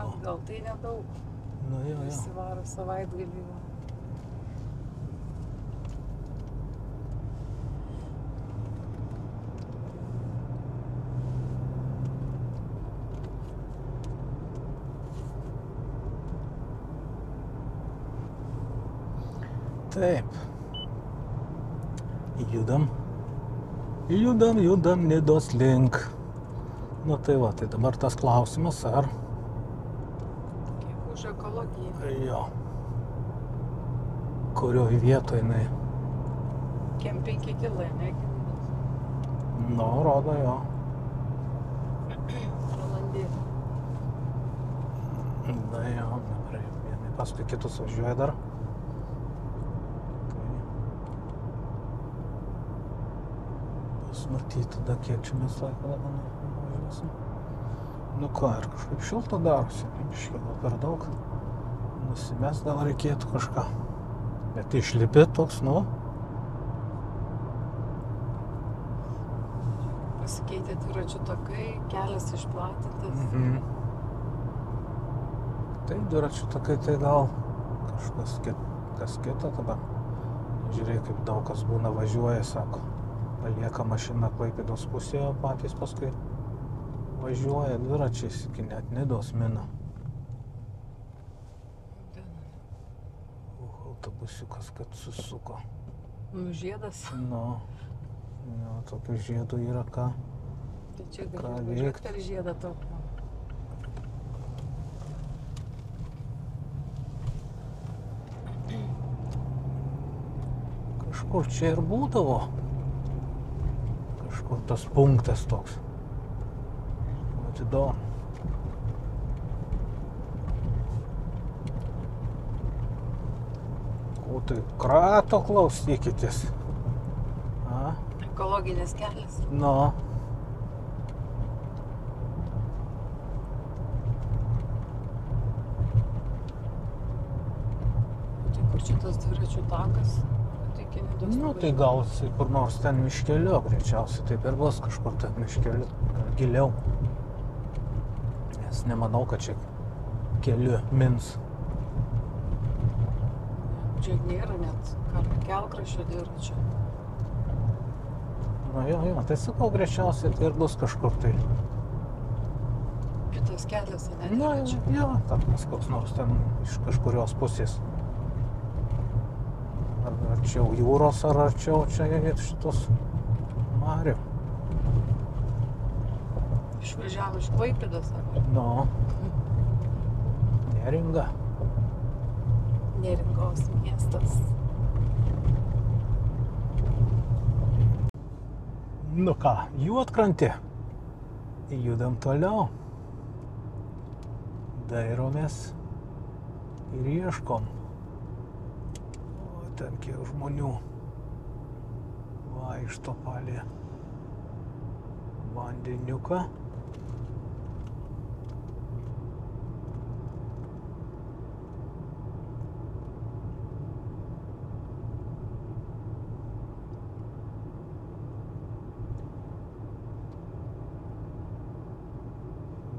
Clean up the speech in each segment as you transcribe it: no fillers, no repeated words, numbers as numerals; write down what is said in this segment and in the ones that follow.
buvo. Gal tai nedaug. Nu, jo. Visi varo savaitgalį. Taip. Judam Nidos link. Nu tai va, tai dabar tas klausimas, ar... Kiek už ekologiją. Jo. Kurioj vietoj jinai? Kiem 5 kilai, ne? Nu, rodo jo. Valandėlį. Na jo, dabar vieni paskui kitus važiuoja dar. Matyti tada, kiek čia mes laiko dabar nuvažiuosim. Nu ką, ir kažkaip šilto darosi, biškį gal per daug. Nusimes gal reikėtų kažką. Bet išlipi toks, nu. Pasikeitė dviračių takai, kelias išplatintas. Tai dviračių takai tai gal kažkas kas kita tada. Žiūrėk, kaip daug kas būna važiuoja, sako. Palieka mašiną Klaipėdos pusėje, patys paskui važiuoja dviračiais iki net Nidos mina. Autobusiukas, kad susuko. Nu, žiedas. Nu, jo, tokių žiedų yra ką. Tai čia gali važiuoti per žiedą tokį. Kažkur čia ir būdavo. Kažkur tas punktas toks. Vat įdomu. Ko tai krato klausykitės? A? Ekologinis kelias. Nu. Tai kur čia tas dviračių takas? Nu, tai gal kur nors ten miškeliu, greičiausiai taip ir bus kažkur ten miškeliu, giliau. Nes nemanau, kad čia keliu mins. Čia nėra net kelkraščio dviračio. Nu jo, tai sakau, greičiausiai tai ir bus kažkur tai. Kitas kelias, ne Nu, dviračio. jo, tas koks nors ten iš kažkurios pusės. Arčiau jūros, ar arčiau čia šitos marių. Išvažiavo iš Klaipėdos, ar? Nu, Neringa. Neringos miestas. Nu ką, Juodkrantė. Judam toliau. Dairomės ir ieškom. Ten kiek žmonių vaikšto palei vandeniuką.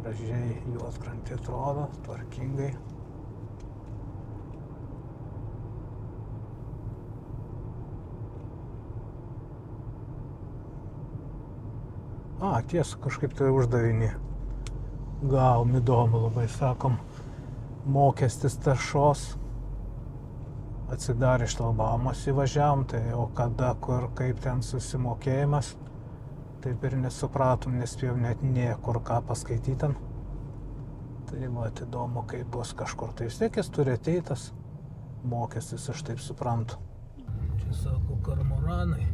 Gražiai Juodkrantė atrodo, tvarkingai. Tiesa, kažkaip tai uždavinį gavom, įdomu labai, sakom, mokestis taršos. Atsidarė šlagbaumas įvažiavom, tai o kada, kur, kaip ten susimokėjimas, taip ir nesupratom, nespėjom net niekur ką paskaitytam. Tai va, įdomu, kaip bus kažkur. Tai vis tiek jis turi ateitas mokestis, aš taip suprantu. Čia sako kormoranai.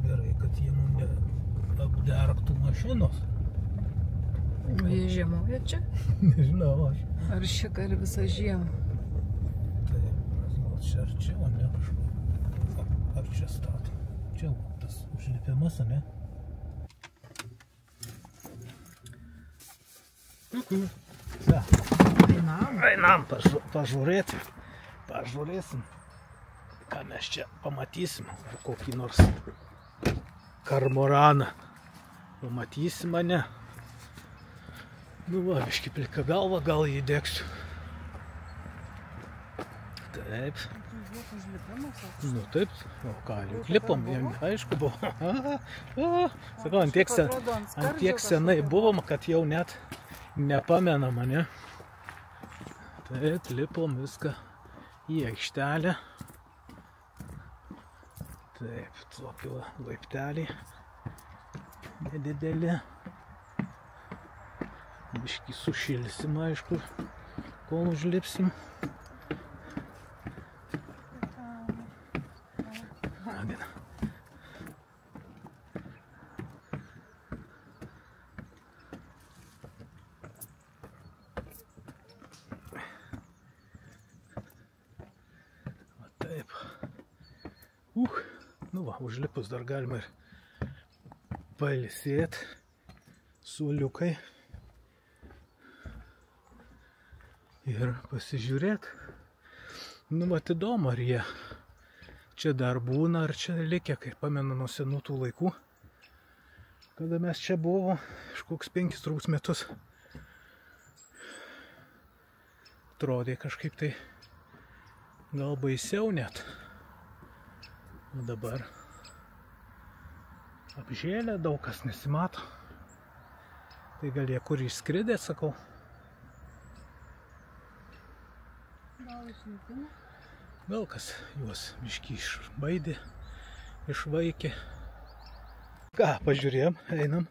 Gerai, kad jie mums neapdergtų mašinos. O jie žiemoja čia? Nežinau aš. Ar šika ir visą žiemą? Taip, gal čia arčiau, ne kažkur. Ar čia stato? Čia tas užlipimas, ne? Ja. Einam pažiūrėti. Pažiūrėsim, ką mes čia pamatysim. Ar kokį nors kormoraną. Pamatysim, ne? Nu va, biški plika galva, gal jį degsiu. Taip. Nu taip, o ką, lipom, aišku buvo. Sakau, ant tiek senai buvom, kad jau net nepamenam, ne? Taip, lipom viską į aikštelę. Taip, tokie laipteliai nedideli. Biškį sušilsim, aišku, kol užlipsim. Taip. Nu va, užlipus dar galima ir pailsėt. Suoliukai. Ir pasižiūrėt. Nu, vat įdomu, ar jie čia dar būna, ar čia likę, kaip pamenu nuo senų tų laikų. Kada mes čia buvo, kažkoks 5 turbūt metus. Atrodė kažkaip tai gal baisiau net. O dabar apžėlė, daug kas nesimato. Tai gal jie kur išskridė, sakau. Gal kas juos biškį išbaidė, išvaikė. Ką, pažiūrėjom, einam,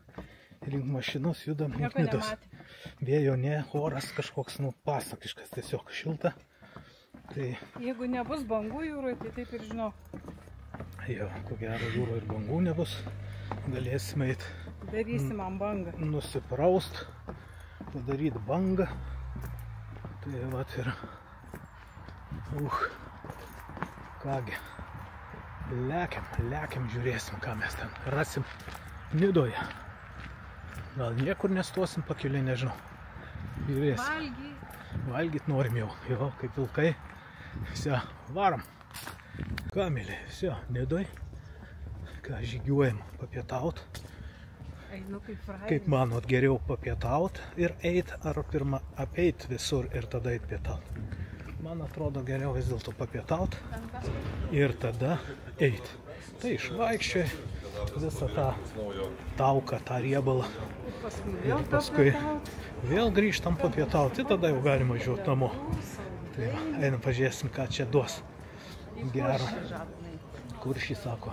link mašinos judam link Nidos. Vėjo ne, oras kažkoks, nu, pasakiškas, tiesiog šilta. Tai... Jeigu nebus bangų jūroje, tai taip ir žinau. Jo, ko gero jūroje ir bangų nebus. Galėsim eit. Darysim man bangą. Nusipraust, padaryti bangą. Tai vat ir... Kągi, lekiam, žiūrėsim, ką mes ten rasim Nidoje. Gal niekur nestosim pakeliui, nežinau. Žiūrėsim. Valgyt norim jau, kaip vilkai. Visi, varom. Ką, mėly, visi, Nidoj. Ką, žygiuojam papietaut. Kaip manot, geriau papietaut ir eit, ar pirmą apeit visur ir tada eit pietaut? Man atrodo geriau vis dėlto papietaut ir tada eit. Tai išvaikščioj visą tą tauką, tą riebalą. Ir paskui vėl grįžtam papietaut, tai tada jau galima važiuoti namo. Tai einam pažiūrėsim, ką čia duos. Gero. Kuršį sako.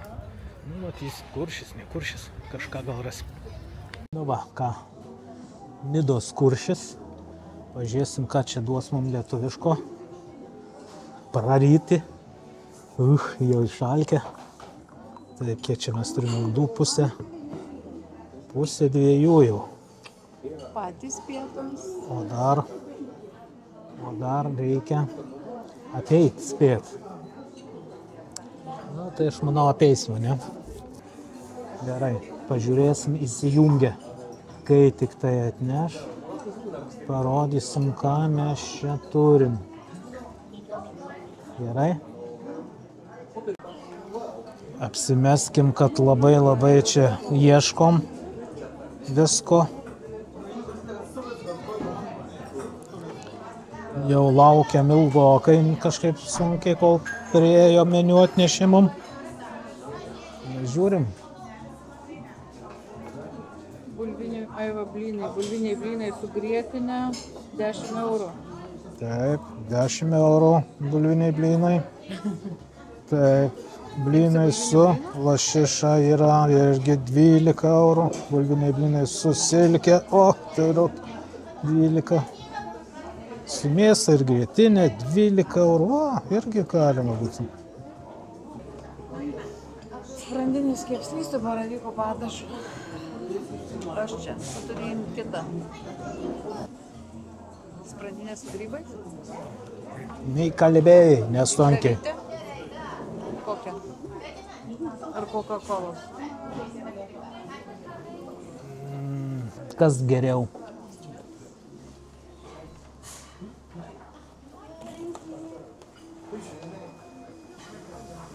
Nu, matys, kuršis, ne kuršis. Kažką gal rasim. Nu va, ką. Nidos kuršis. Pažiūrėsim, ką čia duos mums lietuviško. Praryti. Jau išalkę. Taip, kiek čia mes turime uldų pusę. Pusė 2 jau. Patys pietums. O dar reikia apeit spėt. Na, tai aš manau apeisim, ne? Gerai, pažiūrėsim, įsijungia. Kai tik tai atneš, parodysim, ką mes čia turim. Gerai. Apsimeskim, kad labai čia ieškom visko. Jau laukiam ilgokai, kažkaip sunkiai, kol priėjo meniu atnešimum. Žiūrim. Bulviniai blynai su grietinė 10 eurų. Taip, 10 eurų bulviniai blynai. Taip, blynai su lašiša yra irgi 12 eurų. Bulviniai blynai su silke, tai yra 12. Su mėsa ir grietinė 12 eurų, irgi galima būtų. Sprandinis kepsnys, tu baravyko padažu. Aš čia, turėjim kitą. Sprandinė su grybais? Nei kalbėjai, nesunkiai. Kokia? Ar Coca-Cola? Kas geriau?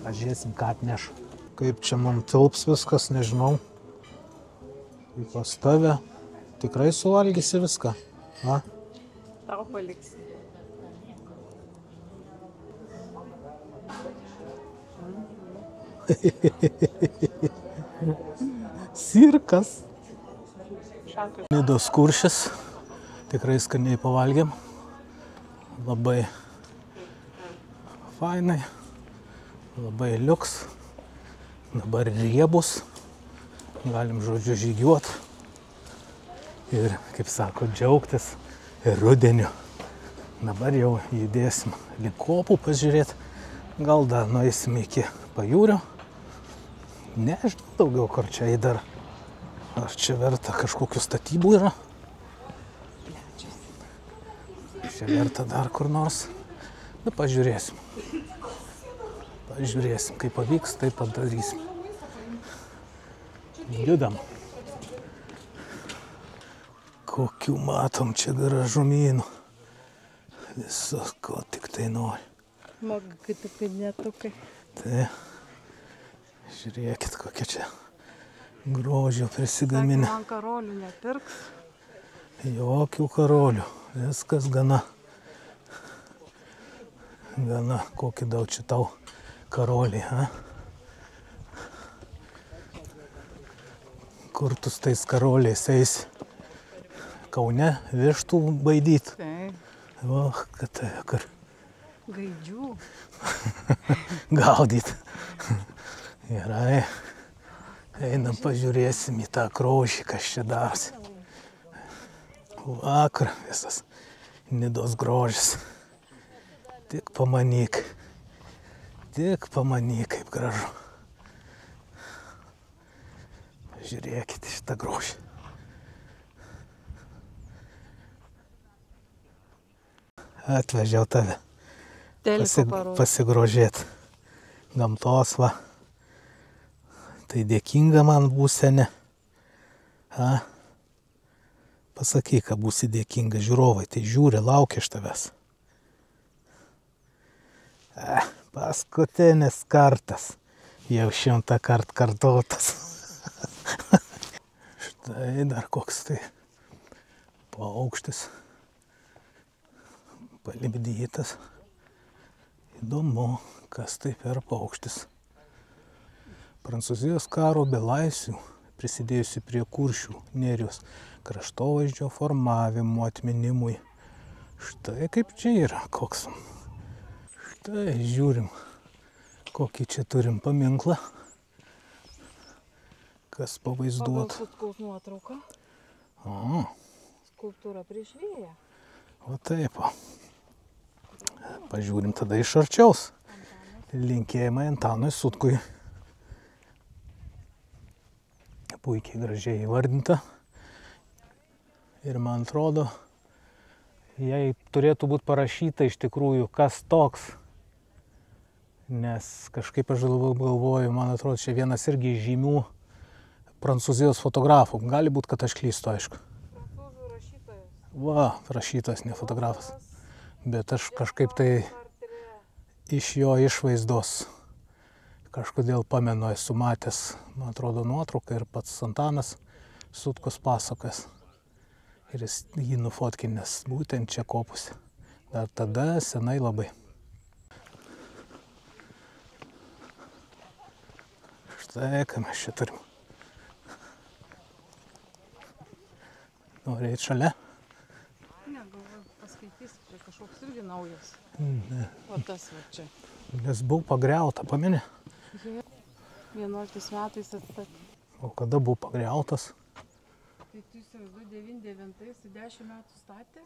Pažiūrėsim, ką atneš. Kaip čia mums tilps viskas, nežinau. Į pas tave tikrai suvalgysi viską. A? Tau paliksi. Sirkas. Šankas. Nidos kuršis. Tikrai skaniai pavalgėm. Labai fainai. Labai liuks. Dabar riebus. Galim, žodžiu, žygiuot. Ir, kaip sako, džiaugtis rudeniu. Dabar jau judėsim link kopų pažiūrėti. Gal dar nueisim iki pajūrio. Nežinau daugiau, kur čia dar. Ar čia verta kažkokių statybų yra? Čia verta dar kur nors. Nu, pažiūrėsim. Pažiūrėsim, kaip pavyks, tai padarysim. Judam. Kokių matom čia gražumynų. Visos, ko tik tai nori. Magatukai, netukai. Tai, žiūrėkit, kokia čia grožio prisigaminę. Man karolių nepirks. Jokių karolių. Viskas gana. Gana, kokį daug čia tau karoliai, ha? Kur tu su tais karoliais eisi? Kaune vištų baidyt. Taip. O, kad tai, kur Gaidžių. gaudyt. Gerai. Einam pažiūrėsim į tą grožį, kas čia darosi. Vakar visas Nidos grožis. Tik pamanyk. Tik pamanyk, kaip gražu. Žiūrėkite šitą grožį. Atvežiau tave pasigrožėti gamtos, va. Tai dėkinga man būsene. A? Pasakyk, kad būsi dėkinga. Žiūrovai, tai žiūri, laukia iš tavęs. Paskutinis kartas. Jau 100 kart kartotas. Štai dar koks tai paukštis. Palipdytas. Įdomu, kas tai per paukštis. Prancūzijos karo belaisvių, prisidėjusi prie Kuršių nerijos kraštovaizdžio formavimo atminimui. Štai kaip čia yra, koks. Štai žiūrim, kokį čia turim paminklą. Kas pavaizduot. Pagal Sutkaus nuotrauką. O, Skulptūra prieš vėją. o taip. Pažiūrim tada iš arčiaus. Linkėjimai Antanui Sutkui. Puikiai gražiai įvardinta. Ir man atrodo, jei turėtų būti parašyta iš tikrųjų, kas toks. Nes kažkaip aš galvoju, man atrodo, čia vienas irgi žymių prancūzijos fotografų. Gali būti, kad aš klystu, aišku. Prancūzų rašytojas. Va, rašytojas, ne fotografas. Bet aš kažkaip tai iš jo išvaizdos kažkodėl pamenu, esu matęs, man atrodo, nuotrauką ir pats Antanas Sutkus pasakas. Ir jis jį nufotkinęs būtent čia kopose. Dar tada senai labai. Štai, ką mes čia turim. Nori eit šalia? Ne, galvoju, paskaitysiu, čia kažkoks irgi naujas. Ne. O tas va čia. Nes buvo pagriauta, pameni? 11 metais atstatė. O kada buvo pagriautas? Tai tu įsivaizduoji, 99-ais 10 metų statė.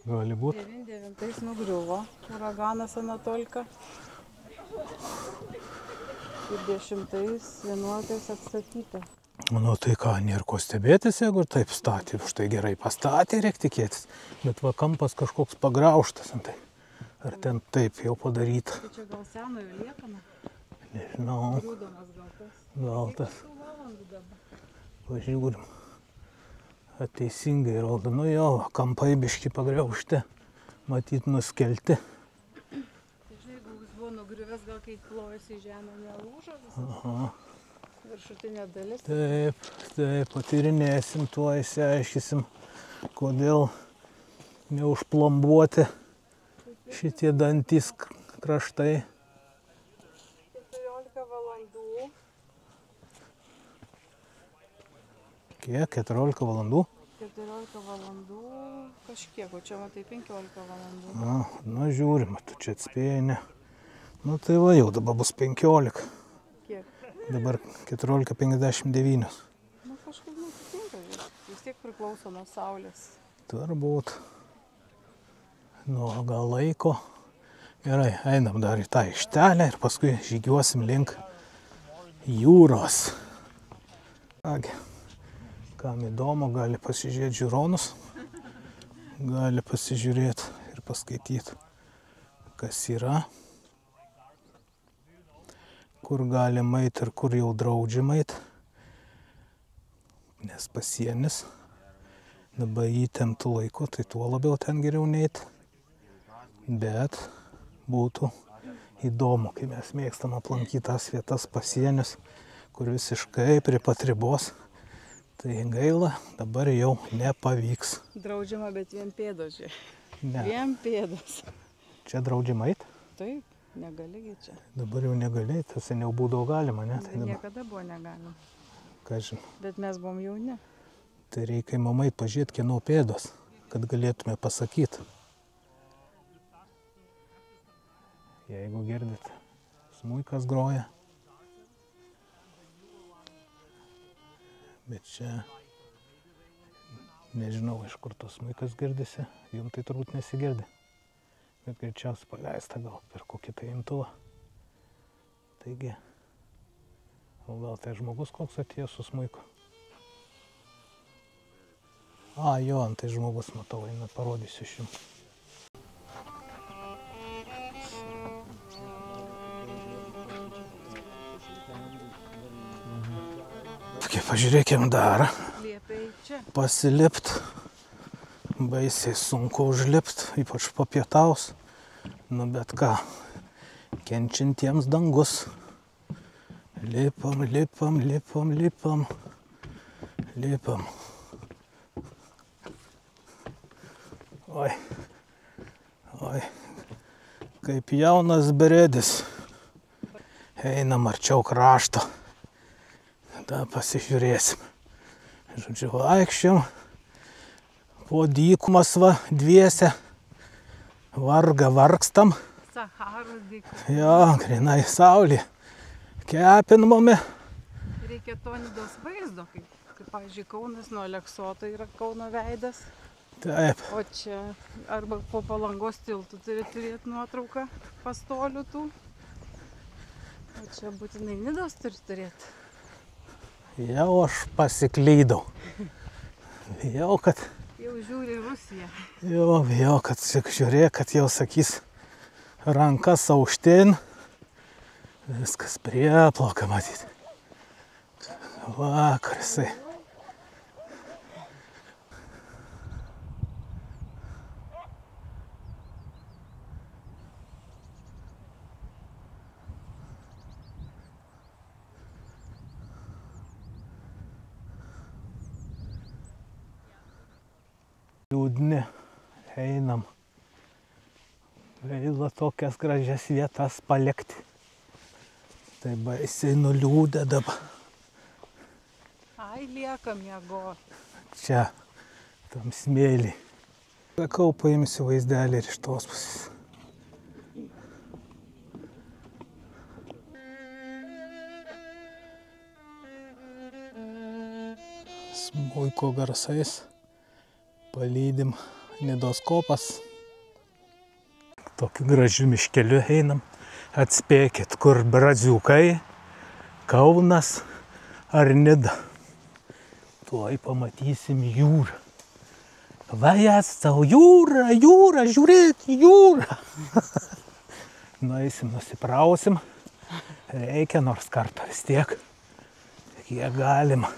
Gali būti. 99-ais nugriuvo uraganas Anatolika. Ir 10-ais, 11-ais atstatyta. Nu tai ką, nėra ko stebėtis, jeigu taip statė. Štai gerai pastatė, reikia tikėtis. Bet va kampas kažkoks pagraužtas. Tai. Ar ten taip jau padaryta? Tai čia gal senojo liekana? Nežinau. Griūdamas gal tas. Gal tas. Kiek valandų dabar? Pažiūrim. Teisingai rodo. Nu jo, kampai biški pagriaužti. Matyt, nuskelti. Tai žinai, jeigu jis buvo nugriuvęs, gal kai plojasi į žemę nelūžo visas. Aha. Viršutinė dalis. Taip, taip, patyrinėsim, tuo įsiaiškysim. kodėl neužplombuoti šitie dantys kraštai. 14 valandų. Kiek? 14 valandų? 14 valandų kažkiek, o čia matai 15 valandų. Na, žiūrim, tu čia atspėjai, ne. Nu tai va, jau dabar bus 15. Kiek? Dabar 14:59. Nu kažkaip neatitinka, vis tiek priklauso nuo saulės. Turbūt. Nu, gal laiko. Gerai, einam dar į tą aikštelę ir paskui žygiuosim link jūros. Kągi, kam įdomu, gali pasižiūrėti žiūronus, gali pasižiūrėti ir paskaityti, kas yra, kur galima eit ir kur jau draudžiama eit, nes pasienis dabar įtemptų laiku, tai tuo labiau ten geriau neit, bet būtų įdomu, kai mes mėgstam aplankyti tas vietas pasienius, kur visiškai prie pat ribos. Tai gaila, dabar jau nepavyks. Draudžiama, bet vien pėdos, žiūrėk. Ne. Vien pėdos. Čia draudžiama eit? Taip, negaligi čia. Dabar jau negali, tas seniau būdavo galima, ne? Tai dabar, Niekada buvo negalima. ką žinau, Bet mes buvom jauni. tai reikia mamai pažiūrėti, kieno pėdos, kad galėtume pasakyti. Jeigu girdit, smuikas groja. Bet čia nežinau, iš kur tos smuikas girdisi, jum tai turbūt nesigirdi. Bet greičiausiai paleista gal per kokį tai imtuvą. Taigi, o gal tai žmogus koks atėjo su smuiku? Jo, tai žmogus, matau, eina, parodysiu aš jums. Pažiūrėkim dar. Liepiai čia. Pasilipt. Baisiai sunku užlipt, ypač po pietaus. Nu bet ką, kenčiantiems dangus. Lipam, lipam, lipam, lipam. Lipam. Oi. Oi. Kaip jaunas beredis. Einam arčiau krašto. Da pasižiūrėsim. Žodžiu, vaikščiam. Po dykumas va, dviese. Vargstam. Saharos dykumas. Jo, grinai saulė. Kepinami. Reikia to nidos vaizdo, kaip pavyzdžiui, Kaunas nuo Aleksoto yra Kauno veidas. Taip. O čia arba po Palangos tiltų turi turėti nuotrauką pastolių tų. O čia būtinai nidos turi turėti. Jau aš pasiklydau. Jau, kad... Jau žiūri Rusiją. Jau, kad žiūrėk, kad jau sakys rankas aukštyn. Viskas prieplauka matyti. Vakarsai. Liūdni, einam. Gaila tokias gražias vietas palikti. Tai baisiai nuliūdę dabar. Ai, lieka miegoti. Čia, tam smėlį. Sakau, paimsiu vaizdelį ir iš tos pusės. Smuiko garsais. Palydim Nidos kopas. Tokiu gražiu miškeliu einam. Atspėkit, kur Braziukai, Kaunas ar Nida. Tuoj pamatysim jūrą. Vajas tau, jūra, jūra, žiūrėk, jūra. Nueisim, nusiprausim. Reikia nors kartą vis tiek. Kiek galima.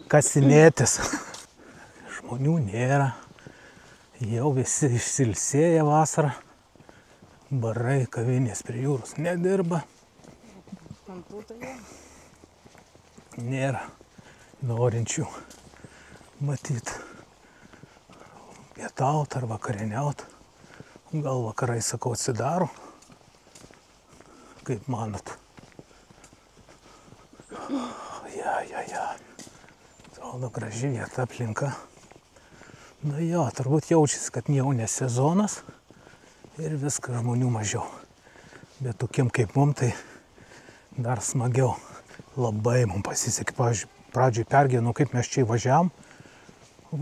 Kasinėtis. Žmonių nėra. Jau visi išsilsėję vasarą. Barai, kavinės prie jūros nedirba. Ant tų tai jau. Nėra norinčių matyt, pietaut ar vakarieniaut. Gal vakarai, sakau, atsidaro. Kaip manot? Atrodo graži vieta, aplinka. Na jo, turbūt jaučiasi, kad jau ne sezonas ir viskas žmonių mažiau. Bet tokiem kaip mum tai dar smagiau. Labai mums pasisekė. Pavyzdžiui, pradžioj pergyvenau, kaip mes čia įvažiavom.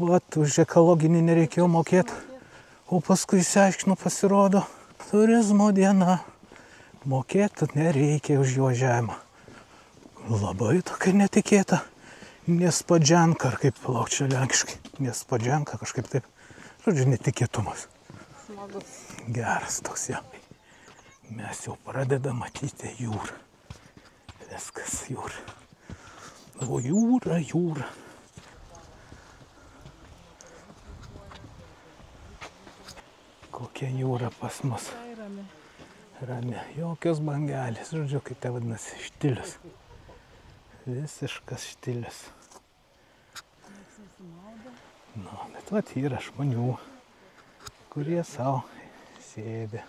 Vat, už ekologinį nereikėjo mokėti. O paskui išsiaiškinu, pasirodo, turizmo diena. Mokėti nereikia už įvažiavimą. Labai tokia netikėta. Nespadženka, ar kaip palauk čia lenkiškai. Nespadženka, kažkaip taip. Žodžiu, netikėtumas. Smagus. Geras toks jau. Mes jau pradedam matyti jūrą. Viskas jūra. O jūra, jūra. Kokia jūra pas mus. Rami. Jokios bangelės. Žodžiu, kaip tai vadinasi, štilius. Visiškas štilius. Nu, bet vat yra žmonių, kurie savo sėdi,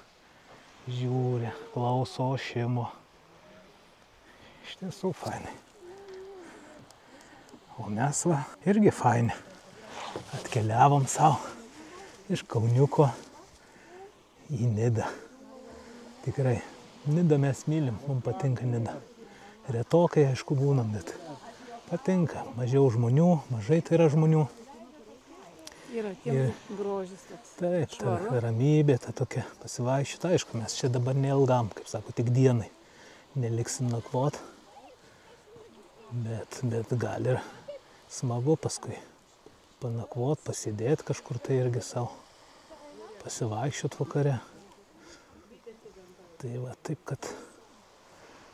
žiūri, klauso ošimo. Iš tiesų fainai. O mes va irgi faini. Atkeliavom savo iš Kauniuko į Nidą. Tikrai, Nidą mes mylim, mums patinka Nida. Retokai, aišku, būnam, bet patinka. Mažiau žmonių, mažai tai yra žmonių. Yra tiem grožis toks. Taip, ta ramybė, ta tokia pasivaikščioti. Aišku, mes čia dabar neilgam, kaip sako, tik dienai. Neliksim nakvot. Bet gali ir smagu paskui panakvot, pasidėti kažkur tai irgi savo. Pasivaikščiot vakare. Tai va, taip, kad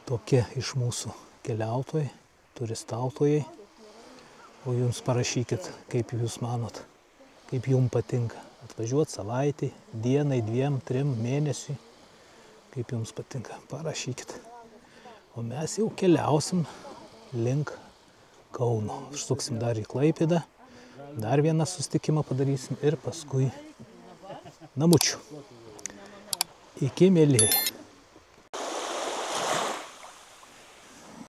tokie iš mūsų keliautojai, turistautojai. O jums parašykit, kaip jūs manot, kaip jums patinka. Atvažiuoti savaitį, dienai, 2, 3 mėnesiui. Kaip jums patinka, parašykit. O mes jau keliausim link Kauno. Užsuksim dar į Klaipėdą, dar vieną susitikimą padarysim ir paskui namučių. Iki, mielieji.